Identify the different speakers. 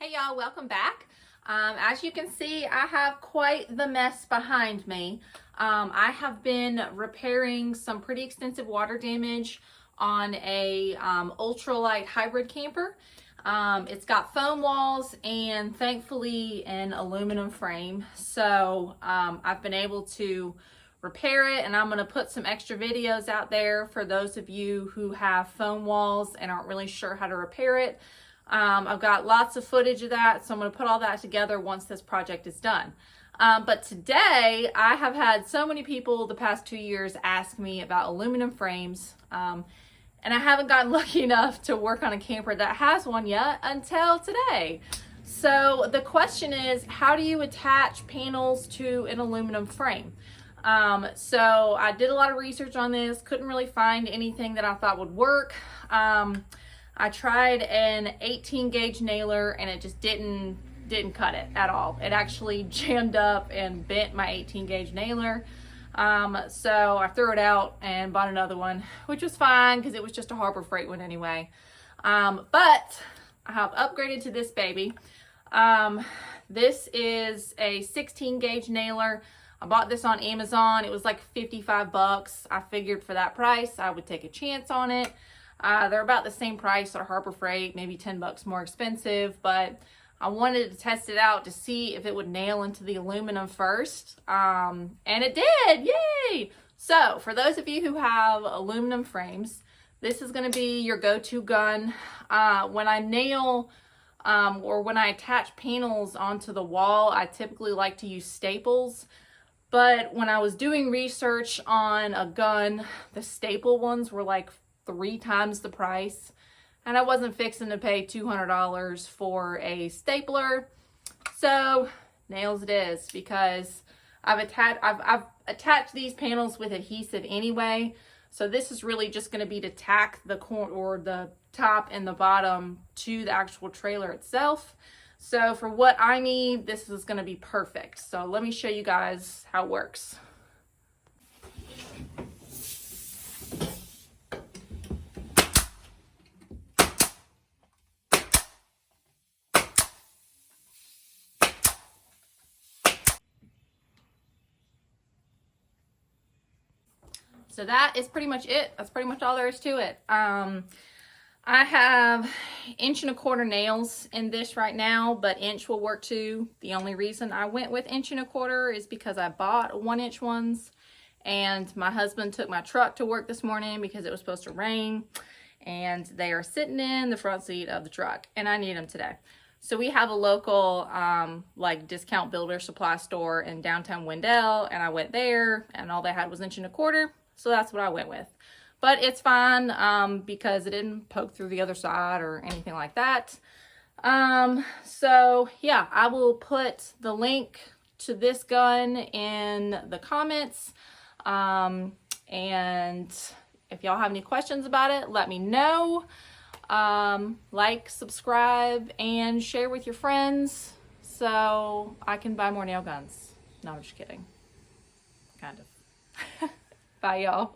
Speaker 1: Hey y'all, welcome back. As you can see, I have quite the mess behind me. I have been repairing some pretty extensive water damage on a ultralight hybrid camper. It's got foam walls and thankfully an aluminum frame. So I've been able to repair it, and I'm going to put some extra videos out there for those of you who have foam walls and aren't really sure how to repair it. I've got lots of footage of that, so I'm going to put all that together once this project is done. But today, I have had so many people the past 2 years ask me about aluminum frames, and I haven't gotten lucky enough to work on a camper that has one yet until today. So the question is, how do you attach panels to an aluminum frame? So I did a lot of research on this, couldn't really find anything that I thought would work. I tried an 18 gauge nailer and it just didn't cut it at all. It actually jammed up and bent my 18 gauge nailer. So I threw it out and bought another one, which was fine because it was just a Harbor Freight one anyway. But I have upgraded to this baby. This is a 16 gauge nailer. I bought this on Amazon. It was like 55 bucks. I figured for that price, I would take a chance on it. They're about the same price at Harbor Freight, maybe 10 bucks more expensive, but I wanted to test it out to see if it would nail into the aluminum first. And it did, yay! So for those of you who have aluminum frames, this is gonna be your go-to gun. When I nail or when I attach panels onto the wall, I typically like to use staples. But when I was doing research on a gun, the staple ones were like 3 times the price, and I wasn't fixing to pay $200 for a stapler. So nails it is, because I've attached these panels with adhesive anyway. So this is really just going to be to tack the corner or the top and the bottom to the actual trailer itself. So for what I need, this is going to be perfect. So let me show you guys how it works. So that is pretty much it. That's pretty much all there is to it. I have 1.25 inch nails in this right now, but inch will work too. The only reason I went with 1.25 inch is because I bought 1-inch ones, and my husband took my truck to work this morning because it was supposed to rain, and they are sitting in the front seat of the truck, and I need them today. So we have a local like discount builder supply store in downtown Wendell, and I went there and all they had was 1.25 inch. So that's what I went with. But it's fine because it didn't poke through the other side or anything like that. So yeah, I will put the link to this gun in the comments. And if y'all have any questions about it, let me know. Like, subscribe, and share with your friends so I can buy more nail guns. No, I'm just kidding. Kind of. Bye, y'all.